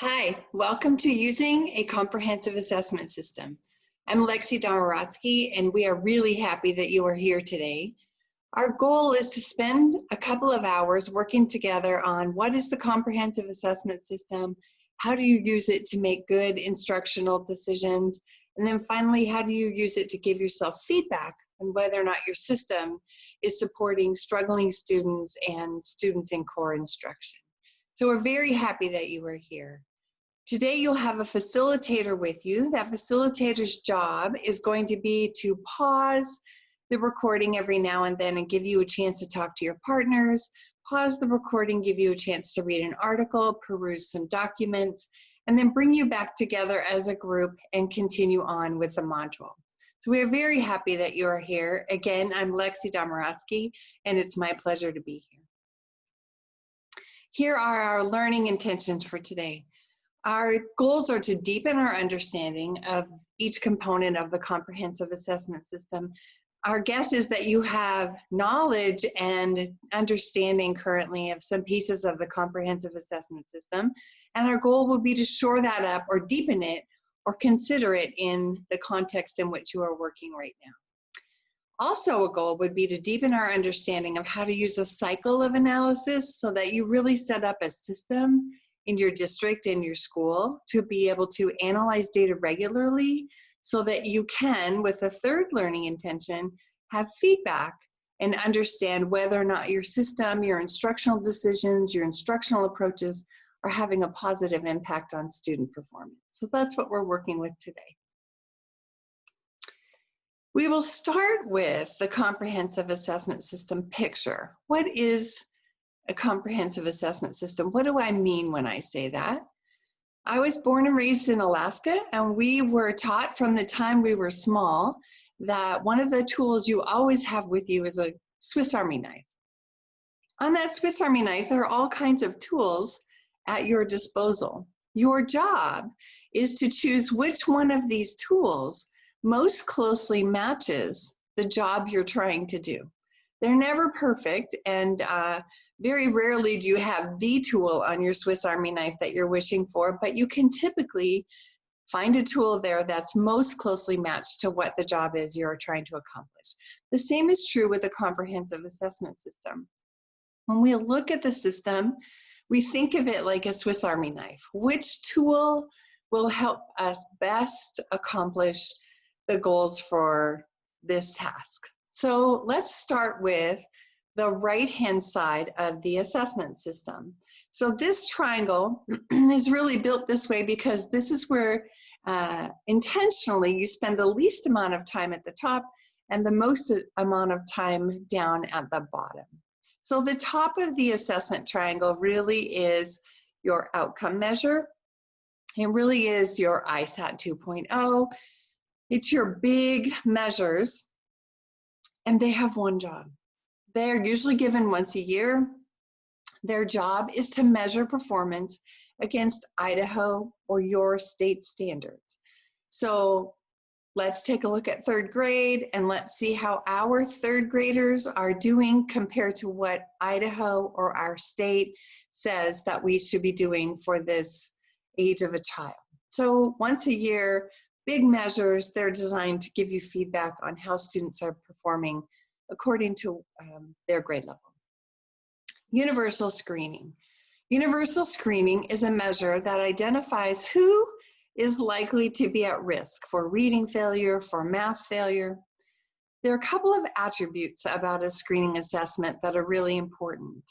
Hi, welcome to Using a Comprehensive Assessment System. I'm Lexi Domaratsky, and we are really happy that you are here today. Our goal is to spend a couple of hours working together on what is the Comprehensive Assessment System, how do you use it to make good instructional decisions, and then finally, how do you use it to give yourself feedback on whether or not your system is supporting struggling students and students in core instruction. So we're very happy that you are here. Today you'll have a facilitator with you. That facilitator's job is going to be to pause the recording every now and then and give you a chance to talk to your partners, pause the recording, give you a chance to read an article, peruse some documents, and then bring you back together as a group and continue on with the module. So we are very happy that you are here. Again, I'm Lexi Domaratsky, and it's my pleasure to be here. Here are our learning intentions for today. Our goals are to deepen our understanding of each component of the comprehensive assessment system. Our guess is that you have knowledge and understanding currently of some pieces of the comprehensive assessment system, and our goal will be to shore that up or deepen it or consider it in the context in which you are working right now. Also, a goal would be to deepen our understanding of how to use a cycle of analysis so that you really set up a system in your district, in your school, to be able to analyze data regularly so that you can, with a third learning intention, have feedback and understand whether or not your system, your instructional decisions, your instructional approaches are having a positive impact on student performance. So that's what we're working with today. We will start with the comprehensive assessment system picture. What is a comprehensive assessment system? What do I mean when I say that? I was born and raised in Alaska, and we were taught from the time we were small that one of the tools you always have with you is a Swiss Army knife. On that Swiss Army knife, there are all kinds of tools at your disposal. Your job is to choose which one of these tools most closely matches the job you're trying to do. They're never perfect, and very rarely do you have the tool on your Swiss Army knife that you're wishing for, but you can typically find a tool there that's most closely matched to what the job is you're trying to accomplish. The same is true with a comprehensive assessment system. When we look at the system, we think of it like a Swiss Army knife. Which tool will help us best accomplish the goals for this task? So let's start with the right-hand side of the assessment system. So this triangle is really built this way because this is where intentionally you spend the least amount of time at the top and the most amount of time down at the bottom. So the top of the assessment triangle really is your outcome measure. It really is your ISAT 2.0. It's your big measures, and they have one job. They're usually given once a year. Their job is to measure performance against Idaho or your state standards. So let's take a look at third grade and let's see how our third graders are doing compared to what Idaho or our state says that we should be doing for this age of a child. So once a year, big measures, they're designed to give you feedback on how students are performing according to their grade level. Universal screening. Universal screening is a measure that identifies who is likely to be at risk for reading failure, for math failure. There are a couple of attributes about a screening assessment that are really important.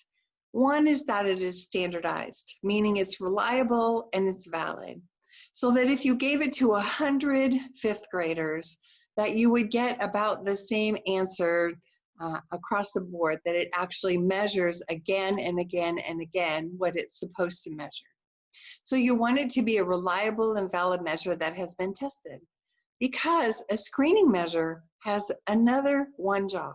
One is that it is standardized, meaning it's reliable and it's valid. So that if you gave it to 100 fifth graders, that you would get about the same answer across the board, that it actually measures again and again and again what it's supposed to measure. So you want it to be a reliable and valid measure that has been tested, because a screening measure has another one job,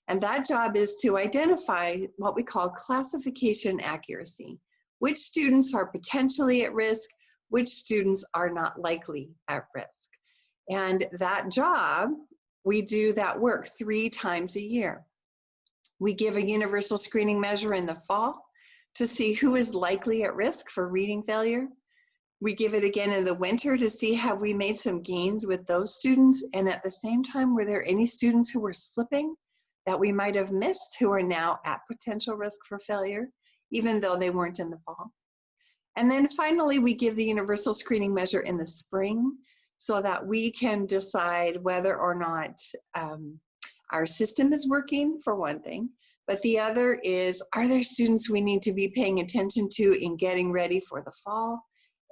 and that job is to identify what we call classification accuracy. Which students are potentially at risk, which students are not likely at risk. And that job, we do that work 3 times a year. We give a universal screening measure in the fall to see who is likely at risk for reading failure. We give it again in the winter to see have we made some gains with those students, and at the same time, were there any students who were slipping that we might have missed who are now at potential risk for failure, even though they weren't in the fall. And then finally, we give the universal screening measure in the spring so that we can decide whether or not our system is working, for one thing, but the other is, are there students we need to be paying attention to in getting ready for the fall?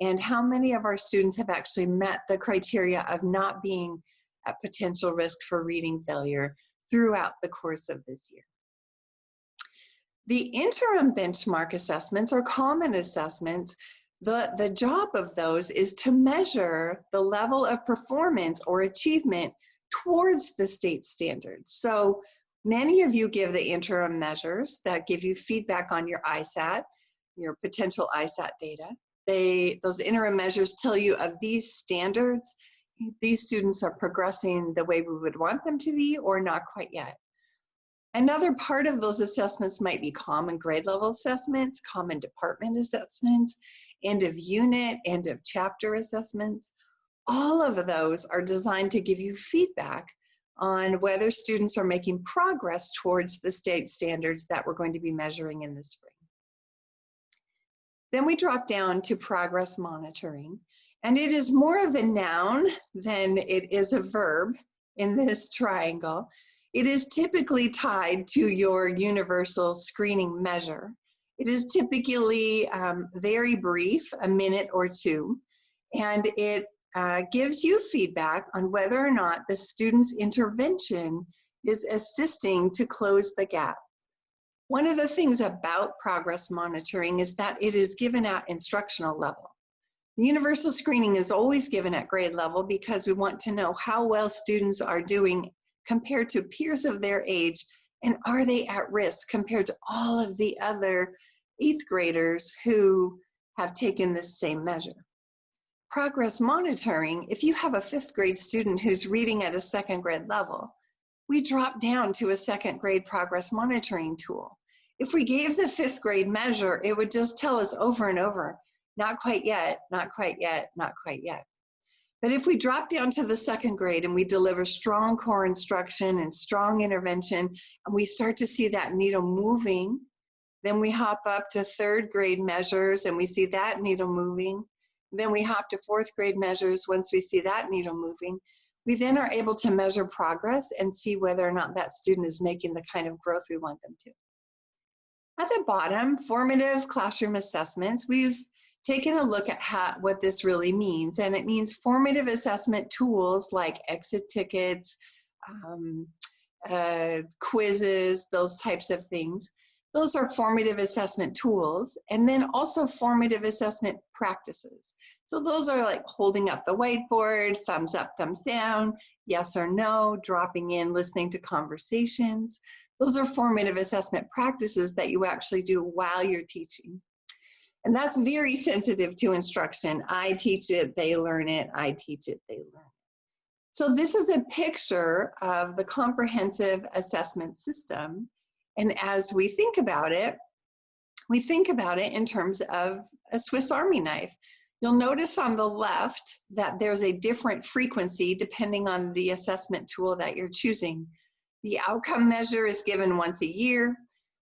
And how many of our students have actually met the criteria of not being at potential risk for reading failure throughout the course of this year? The interim benchmark assessments or common assessments, the job of those is to measure the level of performance or achievement towards the state standards. So many of you give the interim measures that give you feedback on your ISAT, your potential ISAT data. Those interim measures tell you of these standards, these students are progressing the way we would want them to be or not quite yet. Another part of those assessments might be common grade level assessments, common department assessments, end of unit, end of chapter assessments. All of those are designed to give you feedback on whether students are making progress towards the state standards that we're going to be measuring in the spring. Then we drop down to progress monitoring, and it is more of a noun than it is a verb in this triangle. It is typically tied to your universal screening measure. It is typically very brief, a minute or two, and it gives you feedback on whether or not the student's intervention is assisting to close the gap. One of the things about progress monitoring is that it is given at instructional level. The universal screening is always given at grade level because we want to know how well students are doing compared to peers of their age, and are they at risk compared to all of the other 8th graders who have taken this same measure. Progress monitoring, if you have a 5th grade student who's reading at a 2nd grade level, we drop down to a 2nd grade progress monitoring tool. If we gave the 5th grade measure, it would just tell us over and over, not quite yet, not quite yet, not quite yet. But if we drop down to the 2nd grade and we deliver strong core instruction and strong intervention, and we start to see that needle moving, then we hop up to 3rd grade measures and we see that needle moving. Then we hop to 4th grade measures once we see that needle moving. We then are able to measure progress and see whether or not that student is making the kind of growth we want them to. At the bottom, formative classroom assessments, we've taken a look at what this really means, and it means formative assessment tools like exit tickets, quizzes, those types of things. Those are formative assessment tools, and then also formative assessment practices. So those are like holding up the whiteboard, thumbs up, thumbs down, yes or no, dropping in, listening to conversations. Those are formative assessment practices that you actually do while you're teaching. And that's very sensitive to instruction. I teach it, they learn it, I teach it, they learn it. So this is a picture of the comprehensive assessment system. And as we think about it in terms of a Swiss Army knife. You'll notice on the left that there's a different frequency depending on the assessment tool that you're choosing. The outcome measure is given once a year.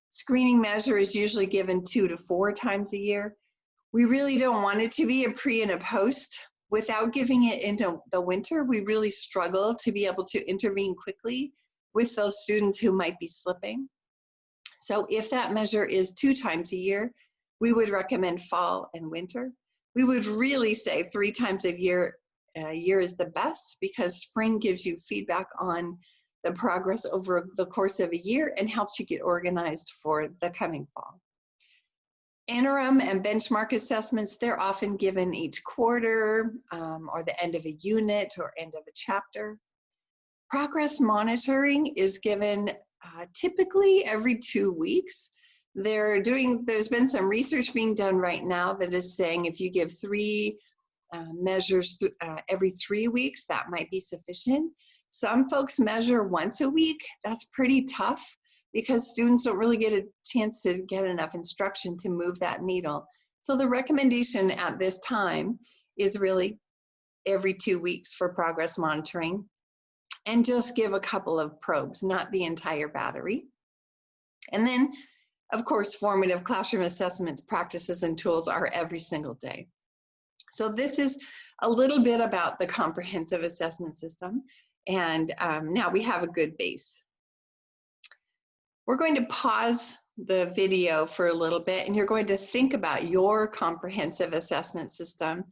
Screening measure is usually given 2 to 4 times a year. We really don't want it to be a pre and a post. Without giving it into the winter, we really struggle to be able to intervene quickly with those students who might be slipping. So if that measure is 2 times a year, we would recommend fall and winter. We would really say 3 times a year is the best, because spring gives you feedback on the progress over the course of a year and helps you get organized for the coming fall. Interim and benchmark assessments, they're often given each quarter or the end of a unit or end of a chapter. Progress monitoring is given typically every 2 weeks. There's been some research being done right now that is saying if you give 3 measures every 3 weeks, that might be sufficient. Some folks measure once a week. That's pretty tough because students don't really get a chance to get enough instruction to move that needle. So the recommendation at this time is really every 2 weeks for progress monitoring, and just give a couple of probes, not the entire battery. And then, of course, formative classroom assessments, practices, and tools are every single day. So this is a little bit about the comprehensive assessment system, and now we have a good base. We're going to pause the video for a little bit, and you're going to think about your comprehensive assessment system.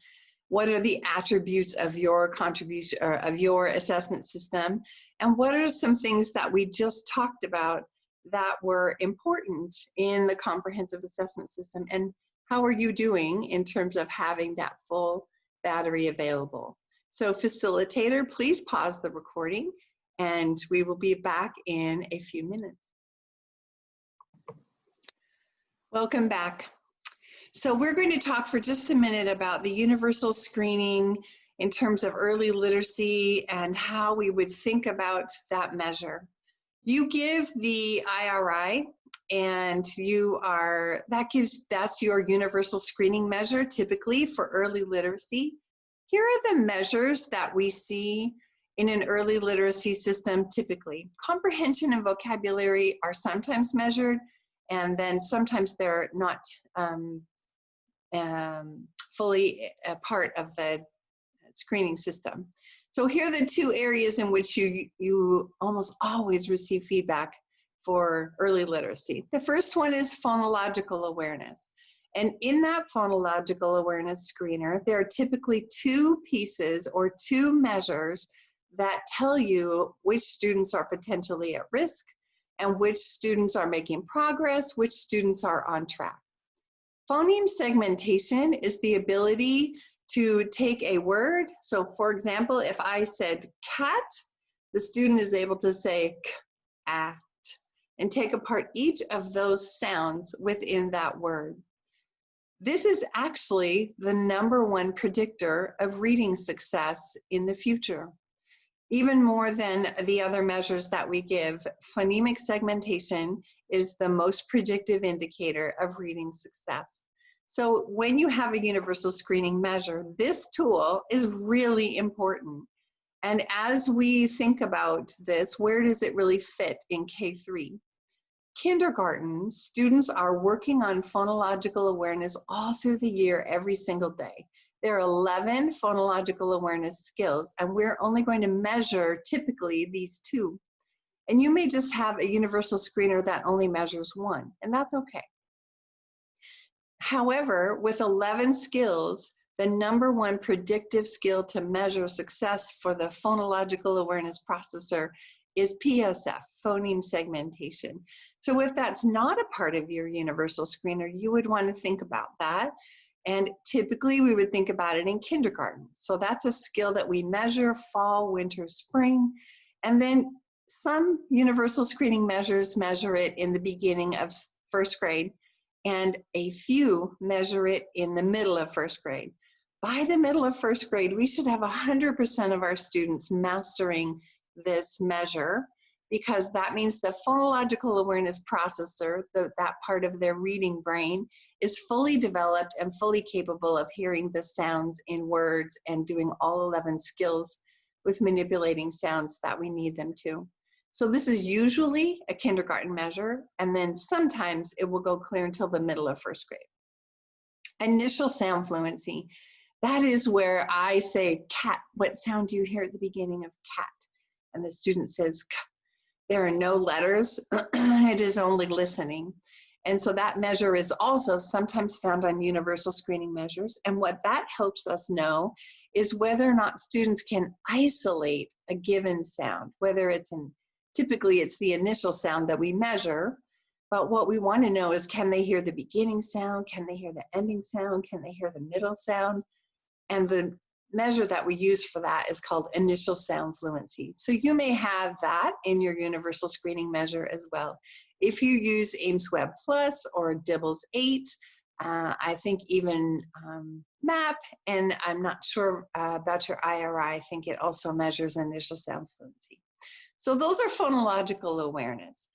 What are the attributes of your contribution, or of your assessment system? And what are some things that we just talked about that were important in the comprehensive assessment system? And how are you doing in terms of having that full battery available? So facilitator, please pause the recording, and we will be back in a few minutes. Welcome back. So we're going to talk for just a minute about the universal screening in terms of early literacy and how we would think about that measure. You give the IRI, and that's your universal screening measure typically for early literacy. Here are the measures that we see in an early literacy system typically. Comprehension and vocabulary are sometimes measured, and then sometimes they're not fully a part of the screening system. So here are the two areas in which you almost always receive feedback for early literacy. The first one is phonological awareness. And in that phonological awareness screener, there are typically two pieces or two measures that tell you which students are potentially at risk and which students are making progress, which students are on track. Phoneme segmentation is the ability to take a word. So for example, if I said cat, the student is able to say cat and take apart each of those sounds within that word. This is actually the #1 predictor of reading success in the future. Even more than the other measures that we give, phonemic segmentation is the most predictive indicator of reading success. So when you have a universal screening measure, this tool is really important. And as we think about this, where does it really fit in K3? Kindergarten students are working on phonological awareness all through the year, every single day. There are 11 phonological awareness skills, and we're only going to measure typically these 2. And you may just have a universal screener that only measures 1, and that's okay. However, with 11 skills, the #1 predictive skill to measure success for the phonological awareness processor is PSF, phoneme segmentation. So if that's not a part of your universal screener, you would want to think about that. And typically we would think about it in kindergarten. So that's a skill that we measure fall, winter, spring. And then some universal screening measures measure it in the beginning of 1st grade, and a few measure it in the middle of 1st grade. By the middle of 1st grade, we should have 100% of our students mastering this measure, because that means the phonological awareness processor, that part of their reading brain, is fully developed and fully capable of hearing the sounds in words and doing all 11 skills with manipulating sounds that we need them to. So this is usually a kindergarten measure, and then sometimes it will go clear until the middle of 1st grade. Initial sound fluency. That is where I say cat. What sound do you hear at the beginning of cat? And the student says, K. There are no letters. It is only listening. And so that measure is also sometimes found on universal screening measures. And what that helps us know is whether or not students can isolate a given sound, whether it's typically it's the initial sound that we measure, but what we want to know is, can they hear the beginning sound? Can they hear the ending sound? Can they hear the middle sound? And the measure that we use for that is called initial sound fluency. So you may have that in your universal screening measure as well. If you use AimsWeb Plus or DIBELS 8, I think even MAP, and I'm not sure about your IRI, I think it also measures initial sound fluency. So those are phonological awareness.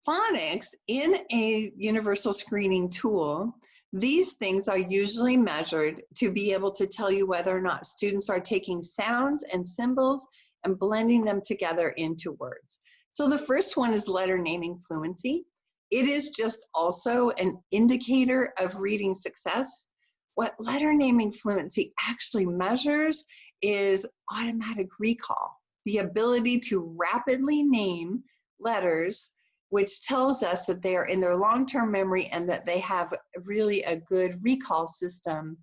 Phonics in a universal screening tool These things are usually measured to be able to tell you whether or not students are taking sounds and symbols and blending them together into words. So the first one is letter naming fluency. It is just also an indicator of reading success. What letter naming fluency actually measures is automatic recall, the ability to rapidly name letters, which tells us that they are in their long-term memory and that they have really a good recall system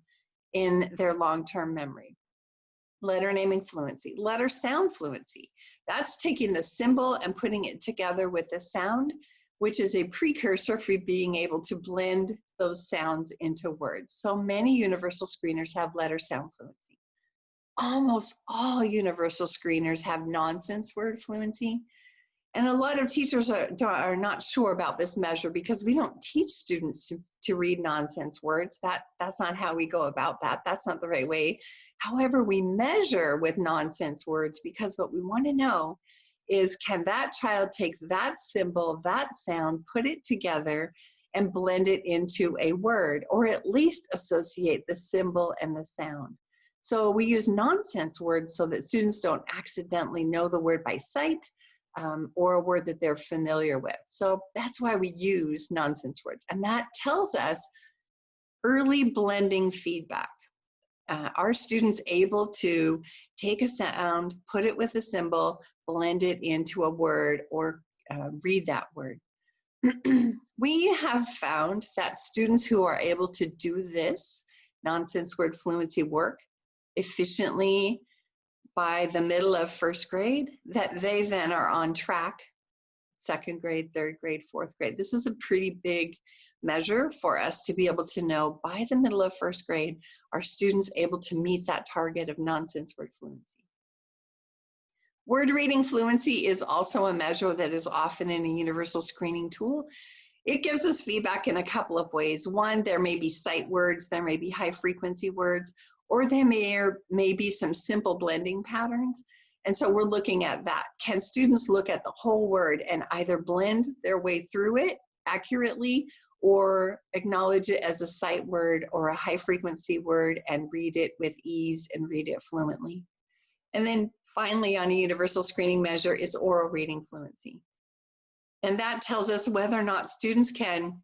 in their long-term memory. Letter naming fluency. Letter sound fluency. That's taking the symbol and putting it together with the sound, which is a precursor for being able to blend those sounds into words. So many universal screeners have letter sound fluency. Almost all universal screeners have nonsense word fluency. And a lot of teachers are not sure about this measure because we don't teach students to read nonsense words. That's not how we go about that. That's not the right way. However, we measure with nonsense words because what we want to know is, can that child take that symbol, that sound, put it together and blend it into a word, or at least associate the symbol and the sound. So we use nonsense words so that students don't accidentally know the word by sight, or a word that they're familiar with. So that's why we use nonsense words. And that tells us early blending feedback. Are students able to take a sound, put it with a symbol, blend it into a word, or read that word? We have found that students who are able to do this nonsense word fluency work efficiently by the middle of first grade, that they then are on track, second grade, third grade, fourth grade. This is a pretty big measure for us to be able to know by the middle of first grade, are students able to meet that target of nonsense word fluency? Word reading fluency is also a measure that is often in a universal screening tool. It gives us feedback in a couple of ways. One, there may be sight words, there may be high frequency words, or there may be some simple blending patterns. And so we're looking at that. Can students look at the whole word and either blend their way through it accurately or acknowledge it as a sight word or a high frequency word and read it with ease and read it fluently? And then finally, on a universal screening measure is oral reading fluency. And that tells us whether or not students can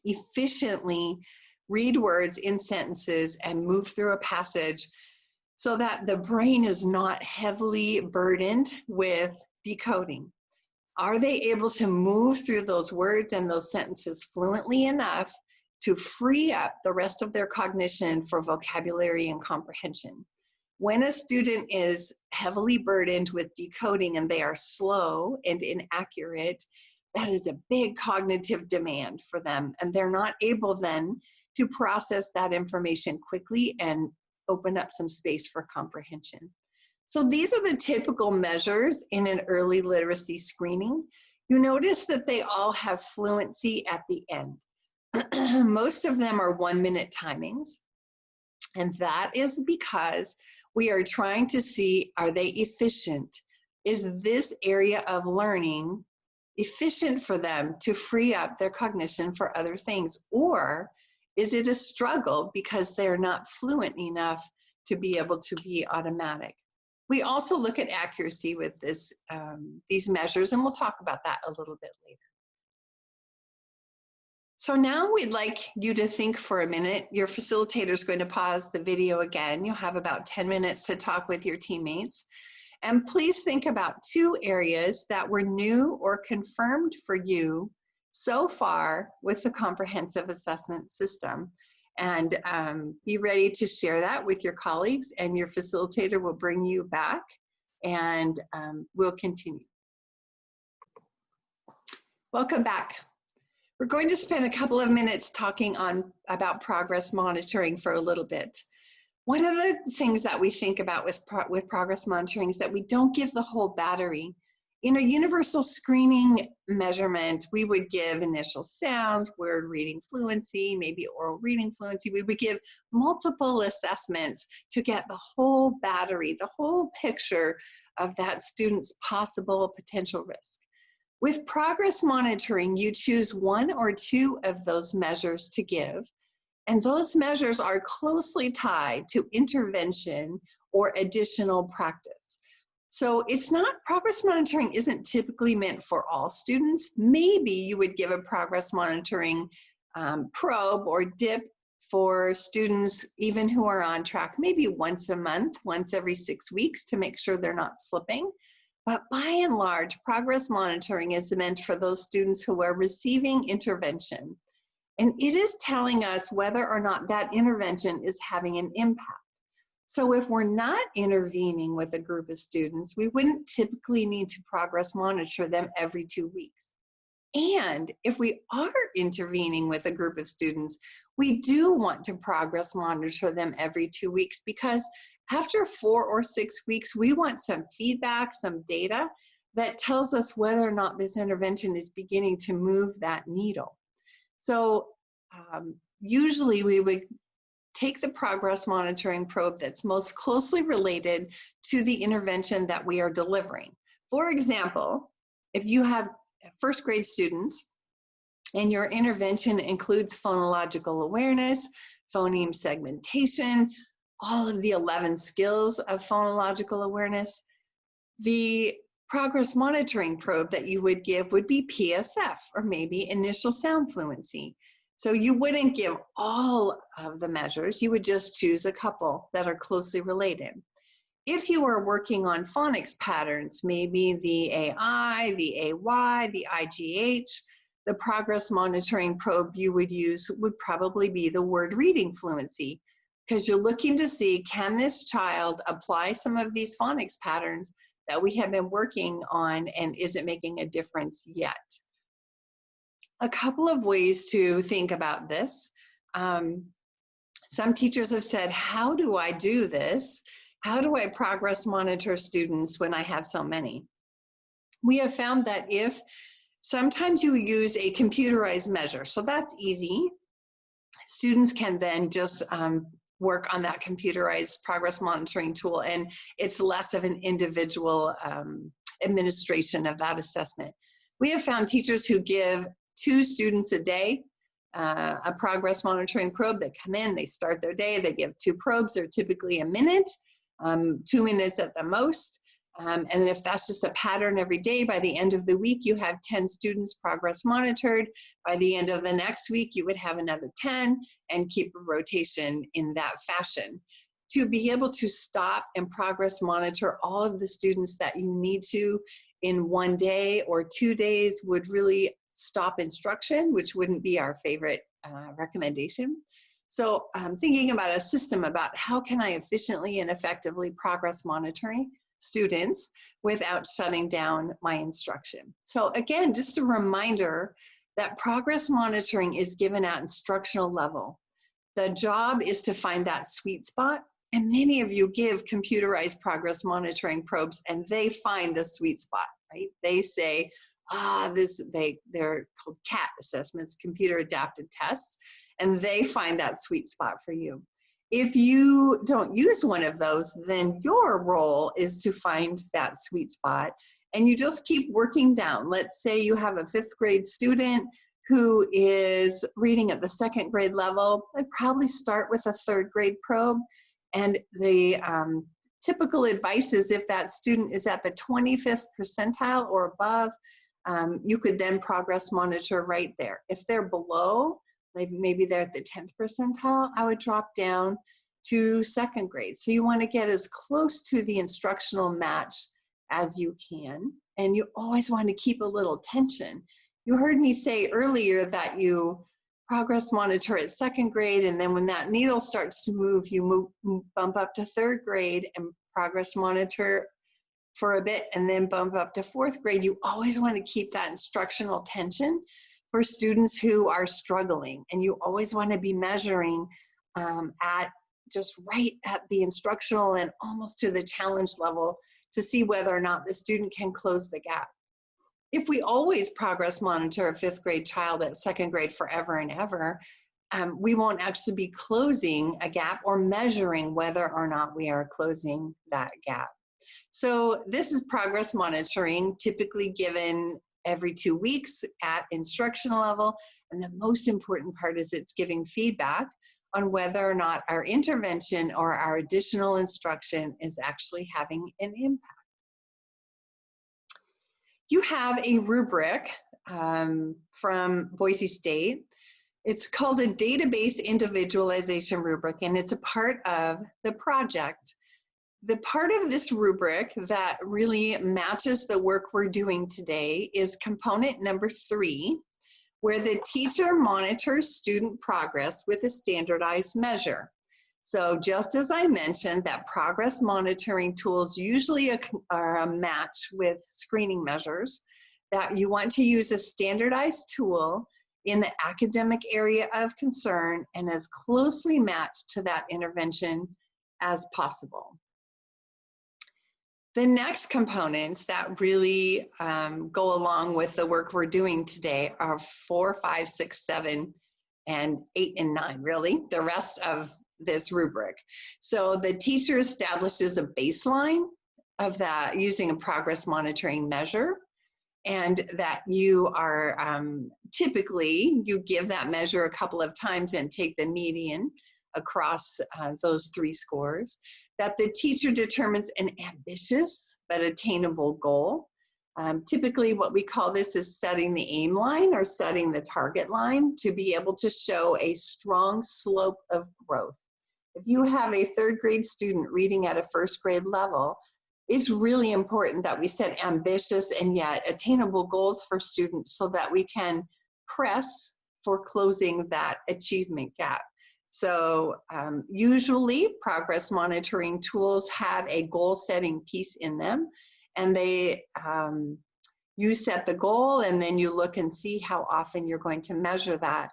efficiently read words in sentences and move through a passage so that the brain is not heavily burdened with decoding. Are they able to move through those words and those sentences fluently enough to free up the rest of their cognition for vocabulary and comprehension? When a student is heavily burdened with decoding and they are slow and inaccurate, that is a big cognitive demand for them, and they're not able then to process that information quickly and open up some space for comprehension. So these are the typical measures in an early literacy screening. You notice that they all have fluency at the end. Most of them are 1-minute timings, and that is because we are trying to see, are they efficient? Is this area of learning efficient for them to free up their cognition for other things? Or is it a struggle because they're not fluent enough to be able to be automatic? We also look at accuracy with these measures, and we'll talk about that a little bit later. So now we'd like you to think for a minute. Your facilitator is going to pause the video again. You'll have about 10 minutes to talk with your teammates. And please think about 2 areas that were new or confirmed for you so far with the comprehensive assessment system. And be ready to share that with your colleagues, and your facilitator will bring you back, and we'll continue. Welcome back. We're going to spend a couple of minutes talking about progress monitoring for a little bit. One of the things that we think about with progress monitoring is that we don't give the whole battery. In a universal screening measurement, we would give initial sounds, word reading fluency, maybe oral reading fluency. We would give multiple assessments to get the whole battery, the whole picture of that student's possible potential risk. With progress monitoring, you choose 1 or 2 of those measures to give, And those measures are closely tied to intervention or additional practice. So it's not, progress monitoring isn't typically meant for all students. Maybe you would give a progress monitoring probe or dip for students even who are on track, maybe once a month, once every 6 weeks, to make sure they're not slipping. But by and large, progress monitoring is meant for those students who are receiving intervention. And it is telling us whether or not that intervention is having an impact. So if we're not intervening with a group of students, we wouldn't typically need to progress monitor them every 2 weeks. And if we are intervening with a group of students, we do want to progress monitor them every 2 weeks, because after 4 or 6 weeks, we want some feedback, some data that tells us whether or not this intervention is beginning to move that needle. So usually we would take the progress monitoring probe that's most closely related to the intervention that we are delivering. For example, if you have first grade students and your intervention includes phonological awareness, phoneme segmentation, all of the 11 skills of phonological awareness, the progress monitoring probe that you would give would be PSF, or maybe initial sound fluency. So you wouldn't give all of the measures, you would just choose a couple that are closely related. If you are working on phonics patterns, maybe the AI, the AY, the IGH, the progress monitoring probe you would use would probably be the word reading fluency, because you're looking to see, can this child apply some of these phonics patterns that we have been working on, and is it making a difference yet? A couple of ways to think about this. Some teachers have said, how do I do this? How do I progress monitor students when I have so many? We have found that if sometimes you use a computerized measure, so that's easy. Students can then just work on that computerized progress monitoring tool, and it's less of an individual administration of that assessment. We have found teachers who give 2 students a day a progress monitoring probe. They come in, they start their day, they give 2 probes. They're typically a minute, 2 minutes at the most. And if that's just a pattern every day, by the end of the week, you have 10 students progress monitored. By the end of the next week, you would have another 10, and keep a rotation in that fashion. To be able to stop and progress monitor all of the students that you need to in 1 day or 2 days would really stop instruction, which wouldn't be our favorite recommendation. So thinking about a system about how can I efficiently and effectively progress monitoring students without shutting down my instruction. So again, just a reminder that progress monitoring is given at instructional level. The job is to find that sweet spot, and many of you give computerized progress monitoring probes and they find the sweet spot, right? They say, they're called CAT assessments, computer adapted tests, and they find that sweet spot for you. If you don't use one of those, then your role is to find that sweet spot, and you just keep working down. Let's say you have a 5th grade student who is reading at the 2nd grade level. I'd probably start with a 3rd grade probe, and the typical advice is if that student is at the 25th percentile or above, you could then progress monitor right there. If they're below, like maybe they're at the 10th percentile, I would drop down to 2nd grade. So you want to get as close to the instructional match as you can, and you always want to keep a little tension. You heard me say earlier that you progress monitor at 2nd grade, and then when that needle starts to move, you bump up to 3rd grade and progress monitor for a bit, and then bump up to 4th grade. You always want to keep that instructional tension for students who are struggling, and you always want to be measuring at just right at the instructional and almost to the challenge level to see whether or not the student can close the gap. If we always progress monitor a 5th grade child at 2nd grade forever and ever, we won't actually be closing a gap or measuring whether or not we are closing that gap. So this is progress monitoring, typically given every 2 weeks at instructional level. And the most important part is it's giving feedback on whether or not our intervention or our additional instruction is actually having an impact. You have a rubric from Boise State. It's called a database individualization rubric, and it's a part of the project. The part of this rubric that really matches the work we're doing today is component number 3, where the teacher monitors student progress with a standardized measure. So just as I mentioned that progress monitoring tools usually are a match with screening measures, that you want to use a standardized tool in the academic area of concern and as closely matched to that intervention as possible. The next components that really go along with the work we're doing today are 4, 5, 6, 7, and 8 and 9, really, the rest of this rubric. So the teacher establishes a baseline of that using a progress monitoring measure, and that you are typically, you give that measure a couple of times and take the median across those 3 scores. That the teacher determines an ambitious but attainable goal. Typically what we call this is setting the aim line or setting the target line to be able to show a strong slope of growth. If you have a 3rd grade student reading at a 1st grade level, it's really important that we set ambitious and yet attainable goals for students so that we can press for closing that achievement gap. So usually progress monitoring tools have a goal setting piece in them, and they you set the goal and then you look and see how often you're going to measure that.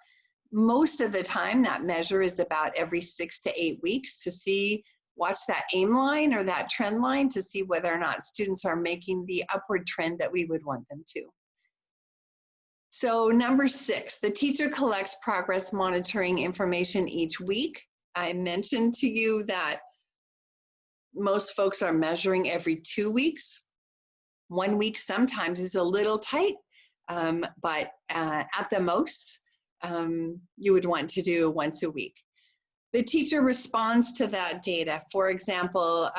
Most of the time that measure is about every 6 to 8 weeks to see, watch that aim line or that trend line to see whether or not students are making the upward trend that we would want them to. So number 6, the teacher collects progress monitoring information each week. I mentioned to you that most folks are measuring every 2 weeks. 1 week sometimes is a little tight, but at the most, you would want to do once a week. The teacher responds to that data. For example,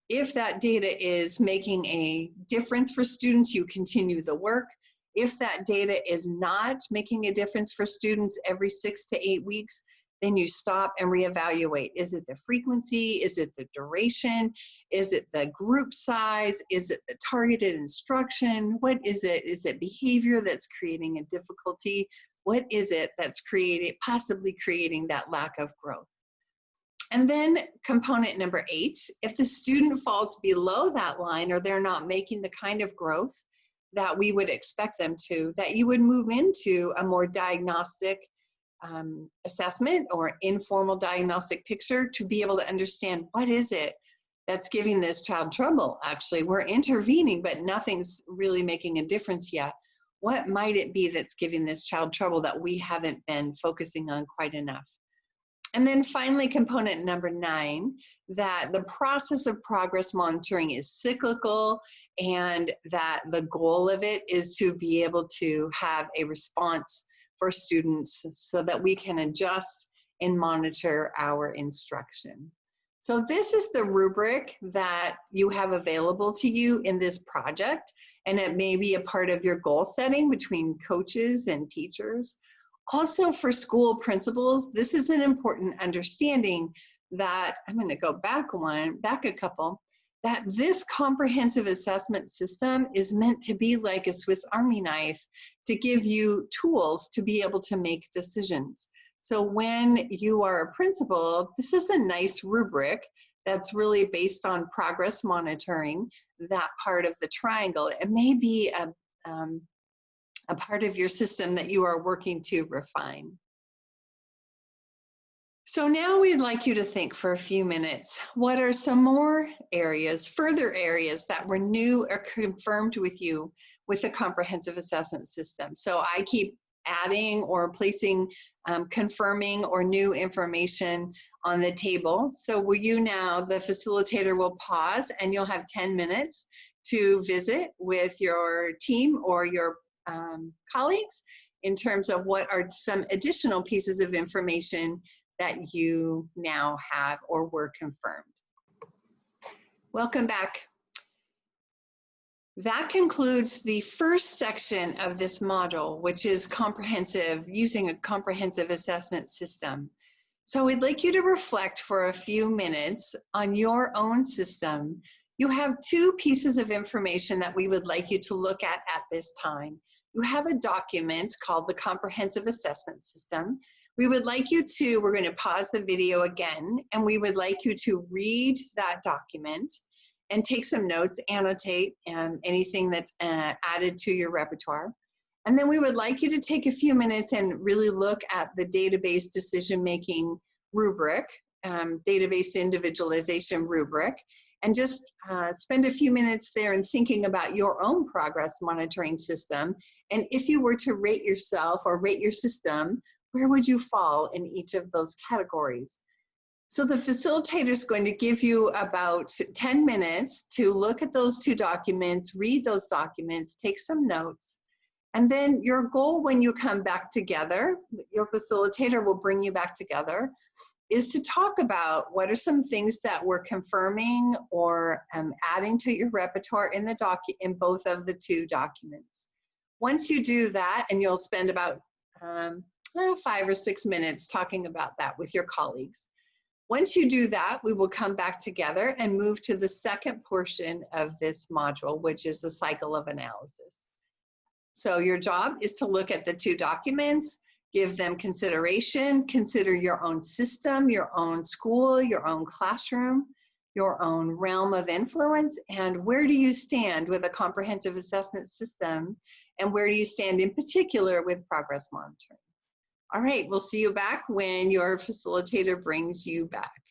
if that data is making a difference for students, you continue the work. If that data is not making a difference for students every 6 to 8 weeks, then you stop and reevaluate. Is it the frequency? Is it the duration? Is it the group size? Is it the targeted instruction? What is it? Is it behavior that's creating a difficulty? What is it that's possibly creating that lack of growth? And then component number 8, if the student falls below that line or they're not making the kind of growth that we would expect them to, that you would move into a more diagnostic assessment or informal diagnostic picture to be able to understand what is it that's giving this child trouble. Actually, we're intervening, but nothing's really making a difference yet. What might it be that's giving this child trouble that we haven't been focusing on quite enough? And then finally, component number 9, that the process of progress monitoring is cyclical and that the goal of it is to be able to have a response for students so that we can adjust and monitor our instruction. So this is the rubric that you have available to you in this project, and it may be a part of your goal setting between coaches and teachers. Also for school principals, this is an important understanding that, I'm going to go back a couple, that this comprehensive assessment system is meant to be like a Swiss Army knife to give you tools to be able to make decisions. So when you are a principal, this is a nice rubric that's really based on progress monitoring, that part of the triangle. It may be a part of your system that you are working to refine. So now we'd like you to think for a few minutes, what are some more areas, further areas that were new or confirmed with you with the comprehensive assessment system? So I keep adding or placing confirming or new information on the table. So will you now, the facilitator will pause and you'll have 10 minutes to visit with your team or your colleagues in terms of what are some additional pieces of information that you now have or were confirmed. Welcome back. That concludes the first section of this module, which is using a comprehensive assessment system. So we'd like you to reflect for a few minutes on your own system. You have two pieces of information that we would like you to look at this time. You have a document called the Comprehensive Assessment System. We would like you to, we're going to pause the video again, and we would like you to read that document and take some notes, annotate anything that's added to your repertoire. And then we would like you to take a few minutes and really look at the database decision-making rubric, database individualization rubric, and just spend a few minutes there in thinking about your own progress monitoring system. And if you were to rate yourself or rate your system, where would you fall in each of those categories? So the facilitator is going to give you about 10 minutes to look at those two documents, read those documents, take some notes, and then your goal when you come back together, your facilitator will bring you back together, is to talk about what are some things that we're confirming or adding to your repertoire in both of the two documents. Once you do that, and you'll spend about 5 or 6 minutes talking about that with your colleagues. Once you do that, we will come back together and move to the second portion of this module, which is the cycle of analysis. So your job is to look at the two documents, give them consideration, consider your own system, your own school, your own classroom, your own realm of influence, and where do you stand with a comprehensive assessment system, and where do you stand in particular with progress monitoring. All right, we'll see you back when your facilitator brings you back.